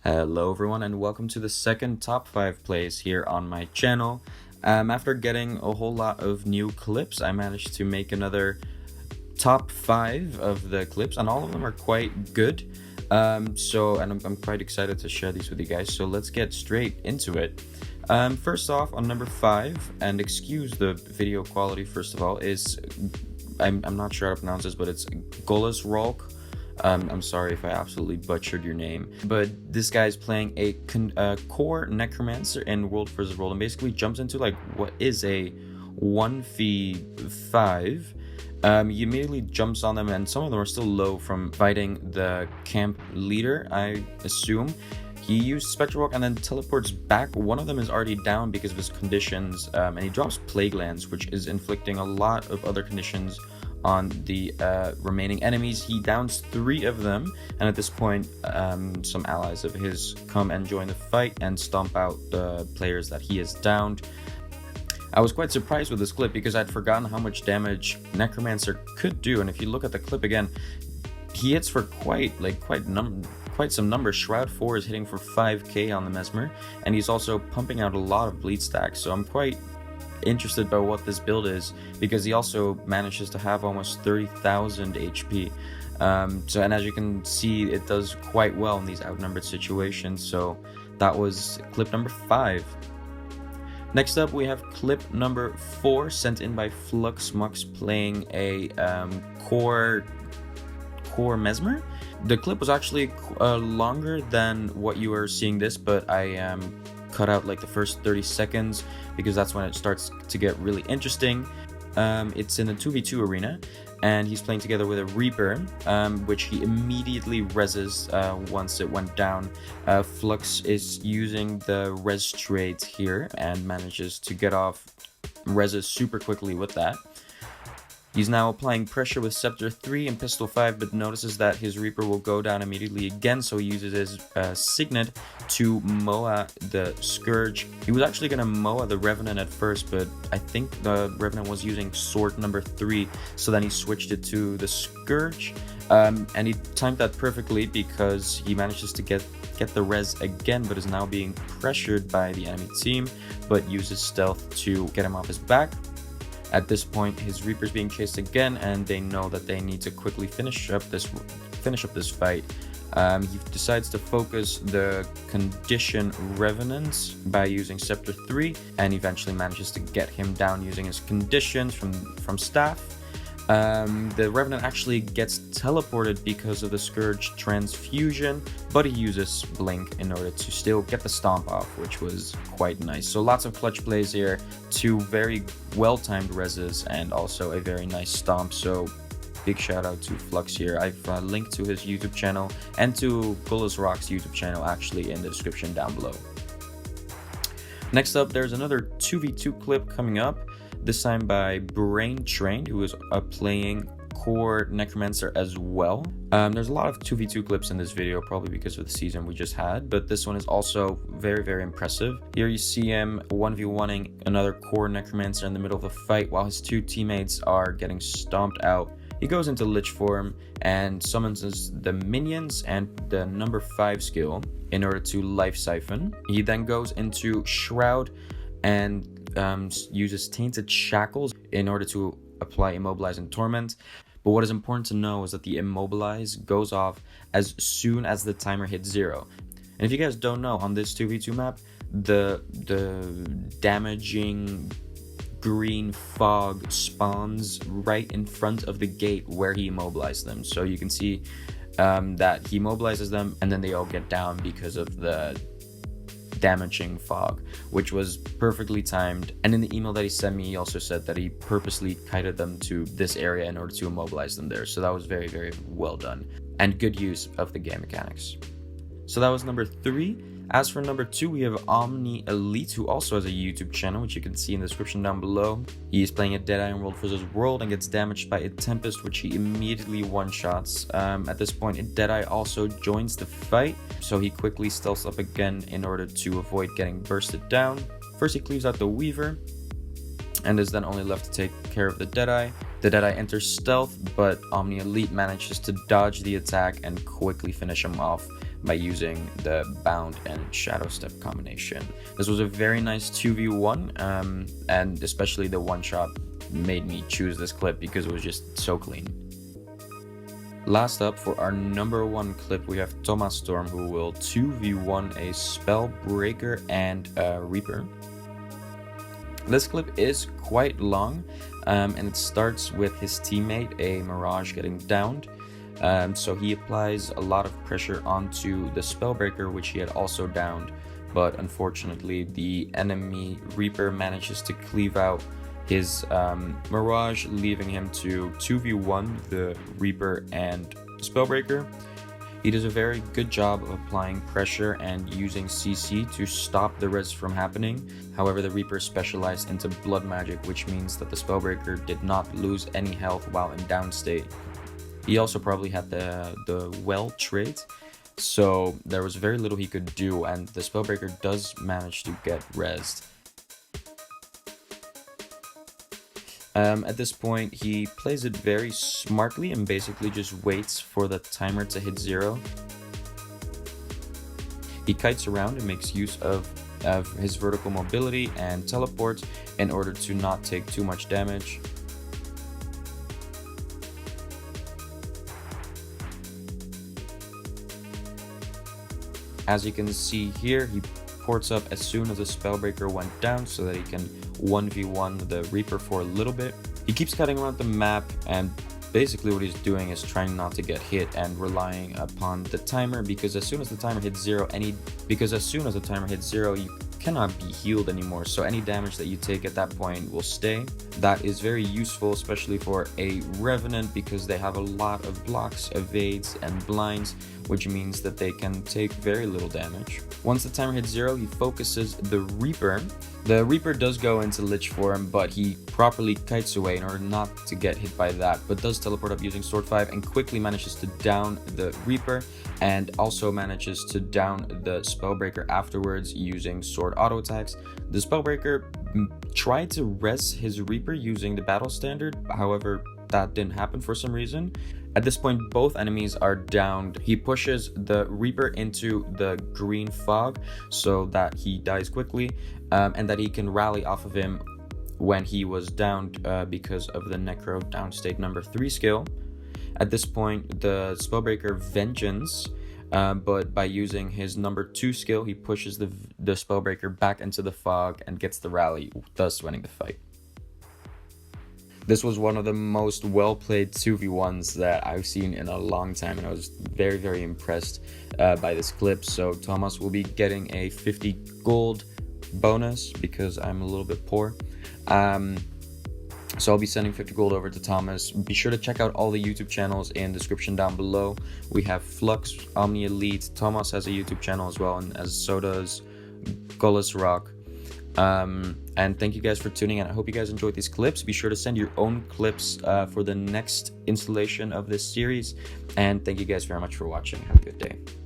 Hello everyone and welcome to the second top 5 plays here on my channel. After getting a whole lot of new clips, I managed to make another top 5 of the clips, and all of them are quite good. I'm quite excited to share these with you guys, so let's get straight into it. First off, on number 5, and excuse the video quality first of all, is, I'm not sure how to pronounce this, but it's GolusRock. I'm sorry if I absolutely butchered your name, but this guy's playing a core necromancer in World vs. World and basically jumps into like what is a 1v5. He immediately jumps on them, and some of them are still low from fighting the camp leader, I assume. He used Spectral Walk and then teleports back. One of them is already down because of his conditions, and he drops Plague Lands, which is inflicting a lot of other conditions on the remaining enemies. He downs 3 of them, and at this point some allies of his come and join the fight and stomp out the players that he has downed. I was quite surprised with this clip because I'd forgotten how much damage Necromancer could do, and if you look at the clip again, he hits for quite some numbers. Shroud 4 is hitting for 5k on the Mesmer, and he's also pumping out a lot of bleed stacks, so I'm quite interested by what this build is because he also manages to have almost 30,000 HP. And as you can see, it does quite well in these outnumbered situations. So that was clip number 5. Next up, we have clip number 4, sent in by Flux Mux, playing a core Mesmer. The clip was actually longer than what you are seeing this, but I cut out like the first 30 seconds because that's when it starts to get really interesting. It's in a 2v2 arena, and he's playing together with a Reaper, which he immediately reses once it went down. Flux is using the res trait here and manages to get off reses super quickly with that. He's now applying pressure with Scepter 3 and Pistol 5, but notices that his Reaper will go down immediately again, so he uses his Signet to Moa the Scourge. He was actually going to Moa the Revenant at first, but I think the Revenant was using Sword number 3, so then he switched it to the Scourge, and he timed that perfectly because he manages to get the res again, but is now being pressured by the enemy team, but uses Stealth to get him off his back. At this point, his Reaper's being chased again, and they know that they need to quickly finish up this fight. He decides to focus the condition Revenants by using Scepter 3, and eventually manages to get him down using his conditions from Staff. The Revenant actually gets teleported because of the Scourge transfusion, but he uses Blink in order to still get the stomp off, which was quite nice. So lots of clutch plays here, 2 very well-timed reses, and also a very nice stomp. So big shout out to Flux here. I've linked to his YouTube channel and to GolusRock's YouTube channel actually in the description down below. Next up, there's another 2v2 clip coming up, this time by Braintrain, who is playing core Necromancer as well. There's a lot of 2v2 clips in this video, probably because of the season we just had, but this one is also very, very impressive. Here you see him 1v1ing another core Necromancer in the middle of a fight while his 2 teammates are getting stomped out. He goes into Lich form and summons the minions and the number 5 skill in order to Life Siphon. He then goes into Shroud and uses Tainted Shackles in order to apply Immobilize and Torment. But what is important to know is that the Immobilize goes off as soon as the timer hits 0. And if you guys don't know, on this 2v2 map, the damaging green fog spawns right in front of the gate where he immobilized them. So you can see that he immobilizes them and then they all get down because of the damaging fog, which was perfectly timed. And in the email that he sent me, he also said that he purposely kited them to this area in order to immobilize them there. So that was very, very well done and good use of the game mechanics. So that was number 3. As for number 2, we have Omni Elite, who also has a YouTube channel, which you can see in the description down below. He is playing a Deadeye in World vs. World and gets damaged by a Tempest, which he immediately one-shots. At this point, Deadeye also joins the fight, so he quickly stealths up again in order to avoid getting bursted down. First, he cleaves out the Weaver, and is then only left to take care of the Deadeye. The Deadeye enters stealth, but Omni Elite manages to dodge the attack and quickly finish him off by using the bound and shadow step combination. This was a very nice 2v1, and especially the one shot made me choose this clip because it was just so clean. Last up, for our number 1 clip, we have ThomasStorm, who will 2v1 a Spellbreaker and a Reaper. This clip is quite long, and it starts with his teammate, a Mirage, getting downed. So he applies a lot of pressure onto the Spellbreaker, which he had also downed, but unfortunately the enemy Reaper manages to cleave out his Mirage, leaving him to 2v1 the Reaper and Spellbreaker. He does a very good job of applying pressure and using CC to stop the res from happening. However, the Reaper specialized into blood magic, which means that the Spellbreaker did not lose any health while in down state. He also probably had the well trait, so there was very little he could do, and the Spellbreaker does manage to get rezzed. At this point, he plays it very smartly and basically just waits for the timer to hit 0. He kites around and makes use of his vertical mobility and teleport in order to not take too much damage. As you can see here, he ports up as soon as the Spellbreaker went down so that he can 1v1 the Reaper for a little bit. He keeps cutting around the map, and basically what he's doing is trying not to get hit and relying upon the timer, because as soon as the timer hits 0, you cannot be healed anymore, so any damage that you take at that point will stay. That is very useful, especially for a Revenant, because they have a lot of blocks, evades, and blinds, which means that they can take very little damage. Once the timer hits 0, he focuses the Reaper. The Reaper does go into Lich form, but he properly kites away in order not to get hit by that, but does teleport up using Sword 5 and quickly manages to down the Reaper, and also manages to down the Spellbreaker afterwards using sword auto attacks. The Spellbreaker tried to res his Reaper using the battle standard, however that didn't happen for some reason. At this point, both enemies are downed. He pushes the Reaper into the green fog so that he dies quickly, and that he can rally off of him when he was downed because of the Necro downstate number 3 skill. At this point, the Spellbreaker Vengeance, but by using his number 2 skill, he pushes the Spellbreaker back into the fog and gets the rally, thus winning the fight. This was one of the most well-played 2v1s that I've seen in a long time, and I was very, very impressed by this clip. So Thomas will be getting a 50 gold bonus because I'm a little bit poor. So I'll be sending 50 gold over to Thomas. Be sure to check out all the YouTube channels in the description down below. We have Flux, Omni Elite, Thomas has a YouTube channel as well, and so does GolusRock. And thank you guys for tuning in. I hope you guys enjoyed these clips. Be sure to send your own clips for the next installation of this series. And thank you guys very much for watching. Have a good day.